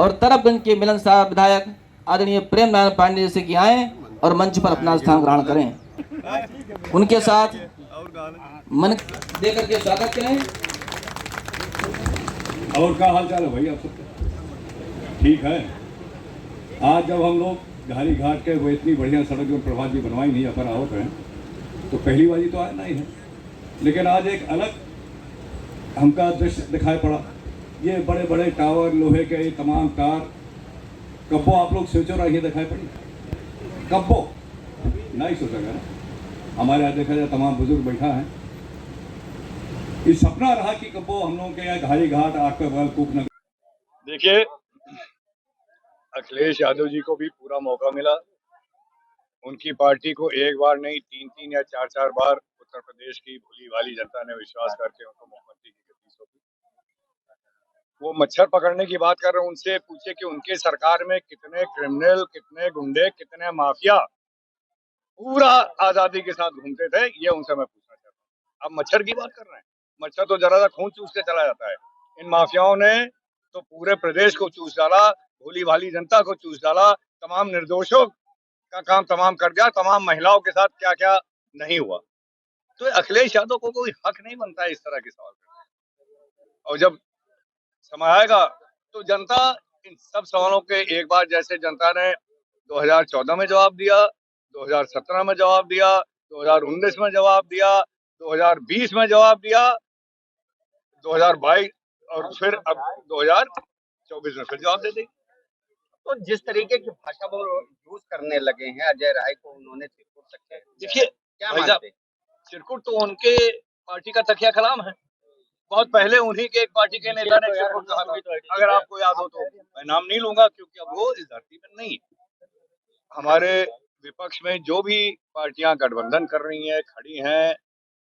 और तरफगंज के मिलन साहब विधायक आदरणीय प्रेम नारायण पांडे जैसे कि आए और मंच पर अपना स्थान ग्रहण करें। उनके साथ मन देकर के स्वागत करें। और क्या हाल चाल है भाई आप सबका? ठीक है। आज जब हम लोग घारी घाट के वो इतनी बढ़िया सड़क जो प्रभात जी बनवाई नहीं अपन आवत हैं, तो पहली बाजी तो आना ही है, लेकिन आज एक अलग हमका दृश्य दिखाई पड़ा। ये बड़े बड़े टावर, लोहे के ये तमाम तार, कब्बो आप लोग सोचो रहा ये दिखाई पड़ी? कब्बो नहीं सोचेगा ना। हमारे यहाँ देखा जाए तमाम बुजुर्ग बैठा है, ये सपना रहा कि कब्बो हम लोगों के यहाँ घारी घाट आग पे बगल कूप न। देखिए, अखिलेश यादव जी को भी पूरा मौका मिला। उनकी पार्टी को एक बार नहीं 3-3 या 4-4 बार उत्तर प्रदेश की भोली भाली जनता ने विश्वास करके उनको मुख्यमंत्री की गद्दी सौंपी। वो मच्छर पकड़ने की बात कर रहे हैं, उनसे पूछे कि उनके सरकार में कितने क्रिमिनल, कितने गुंडे, कितने माफिया पूरा आजादी के साथ घूमते थे, ये उनसे मैं पूछना चाहता हूँ। अब मच्छर की बात कर रहे हैं, मच्छर तो जरा सा खून चूस के चला जाता है। इन माफियाओं ने तो पूरे प्रदेश को चूस डाला, भोली भाली जनता को चूस डाला, तमाम निर्दोषों का काम तमाम कर दिया, तमाम महिलाओं के साथ क्या क्या नहीं हुआ। तो अखिलेश यादव को कोई हक नहीं बनता है इस तरह के सवाल करने का। और जब समय आएगा तो जनता इन सब सवालों के एक बार जैसे जनता ने 2014 में जवाब दिया, 2017 में जवाब दिया, 2019 में जवाब दिया, 2020 में जवाब दिया, 2022 और फिर अब 2024 में फिर जवाब दे देगी। तो जिस तरीके की भाषा वो यूज करने लगे हैं, अजय राय को उन्होंने चिरकुट तक है। देखिए क्या भाई साहब, मानते हैं? चिरकुट तो उनके पार्टी का तकिया कलाम है। बहुत पहले उन्हीं के एक पार्टी के नेता ने चिरकुट कहा था, अगर आपको याद हो तो। मैं नाम नहीं लूंगा क्योंकि अब वो इस धरती पर नहीं है। हमारे विपक्ष में जो भी पार्टियां गठबंधन कर रही हैं, खड़ी हैं,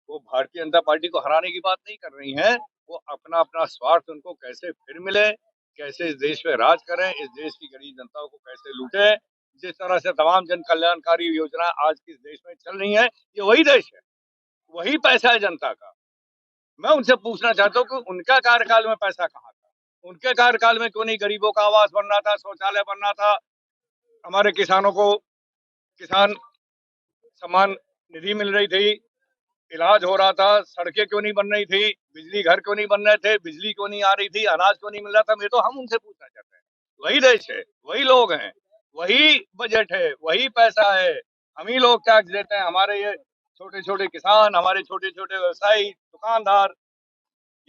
वो भारतीय जनता पार्टी को हराने की बात नहीं कर रही हैं। वो अपना अपना स्वार्थ उनको कैसे फिर मिले, कैसे इस देश में राज करें, इस देश की गरीब जनता को कैसे लूटें। जिस तरह से तमाम जन कल्याणकारी योजना आज किस देश में चल रही है, ये वही देश है, वही पैसा है जनता का। मैं उनसे पूछना चाहता हूँ कि उनका कार्यकाल में पैसा कहाँ था? उनके कार्यकाल में क्यों नहीं गरीबों का आवास बनना था, शौचालय बनना था, हमारे किसानों को किसान सम्मान निधि मिल रही थी, इलाज हो रहा था, सड़कें क्यों नहीं बन रही थी, बिजली घर क्यों नहीं बन रहे थे, बिजली क्यों नहीं आ रही थी, अनाज क्यों नहीं मिल रहा था? ये तो हम उनसे पूछना चाहते हैं। वही देश है, वही लोग हैं, वही बजट है, वही पैसा है। हम ही लोग टैक्स देते हैं, हमारे ये छोटे छोटे किसान, हमारे छोटे छोटे व्यवसायी, दुकानदार,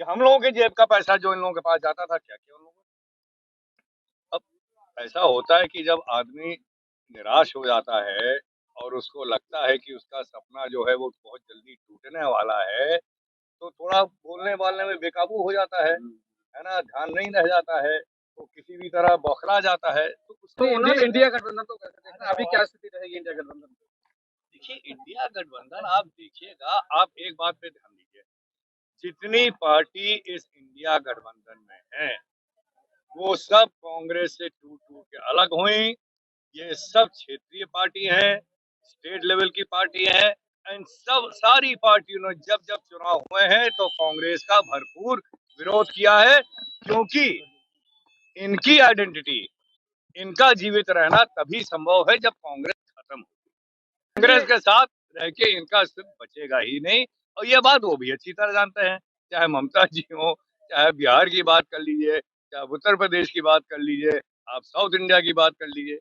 ये हम लोगों के जेब का पैसा जो इन लोगों के पास जाता था, क्या किया उन लोगों ने? अब ऐसा होता है कि जब आदमी निराश हो जाता है और उसको लगता है कि उसका सपना जो है वो बहुत जल्दी टूटने वाला है, तो थोड़ा बोलने बालने में बेकाबू हो जाता है ना, ध्यान नहीं रह जाता है, वो किसी भी तरह बौखला जाता है। तो तो उसमें उन्होंने इंडिया गठबंधन तो कैसे देखा? अभी क्या स्थिति रहेगी इंडिया गठबंधन की? देखिए, इंडिया गठबंधन आप देखिएगा, आप एक बात पे ध्यान दीजिए, जितनी पार्टी इस इंडिया गठबंधन में है वो सब कांग्रेस से टूट टूट के अलग हुई। ये सब क्षेत्रीय पार्टी है, स्टेट लेवल की पार्टी है। इन सब सारी पार्टियों ने जब जब चुनाव हुए हैं तो कांग्रेस का भरपूर विरोध किया है, क्योंकि इनकी आइडेंटिटी, इनका जीवित रहना तभी संभव है जब कांग्रेस खत्म हो। कांग्रेस के साथ रह के इनका अस्तित्व बचेगा ही नहीं, और ये बात वो भी अच्छी तरह जानते हैं। चाहे ममता जी हो, चाहे बिहार की बात कर लीजिए, चाहे उत्तर प्रदेश की बात कर लीजिए, आप साउथ इंडिया की बात कर लीजिए,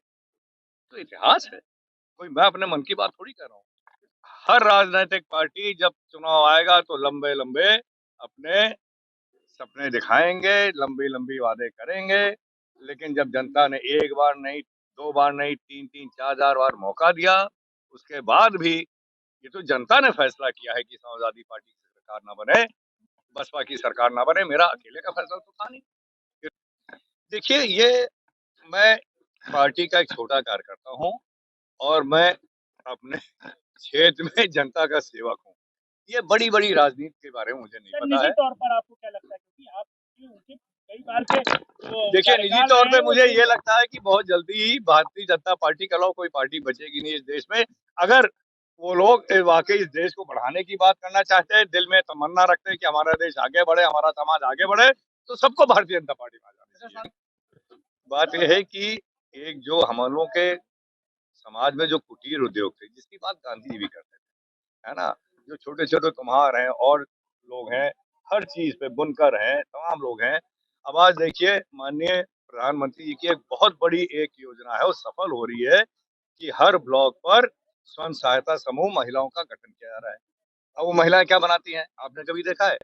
तो इतिहास है। कोई मैं अपने मन की बात थोड़ी कर रहा हूँ। हर राजनीतिक पार्टी जब चुनाव आएगा तो लंबे लंबे अपने सपने दिखाएंगे, लंबी लंबी वादे करेंगे, लेकिन जब जनता ने एक बार नहीं, दो बार नहीं, 3-3, 4-4 बार मौका दिया, उसके बाद भी ये तो जनता ने फैसला किया है कि समाजवादी पार्टी की सरकार ना बने, बसपा की सरकार ना बने। मेरा अकेले का फैसला तो था नहीं। देखिए, ये मैं पार्टी का एक छोटा कार्यकर्ता हूँ और मैं अपने क्षेत्र में जनता का सेवक हूँ। ये बड़ी बड़ी राजनीति के बारे में मुझे नहीं पता निजी है। तौर पर आपको क्या लगता है, क्योंकि आप उनके कई बार से देखिए, निजी तौर पे मुझे ये लगता है कि बहुत जल्दी ही भारतीय जनता पार्टी के अलावा कोई पार्टी बचेगी नहीं इस देश में। अगर वो लोग वाकई इस देश को बढ़ाने की बात करना चाहते हैं, दिल में तमन्ना रखते हैं कि हमारा देश आगे बढ़े, हमारा समाज आगे बढ़े, तो सबको भारतीय जनता पार्टी में आ जाना चाहिए। बात यह है कि एक जो हम लोगों के समाज में जो कुटीर उद्योग थे, जिसकी बात गांधी जी भी करते थे, है ना, जो छोटे छोटे कुम्हार हैं और लोग हैं, हर चीज पे बुनकर हैं, तमाम लोग हैं। अब आज देखिए माननीय प्रधानमंत्री जी की एक बहुत बड़ी एक योजना है, वो सफल हो रही है कि हर ब्लॉक पर स्वयं सहायता समूह महिलाओं का गठन किया जा रहा है। अब वो महिलाएं क्या बनाती हैं, आपने कभी देखा है?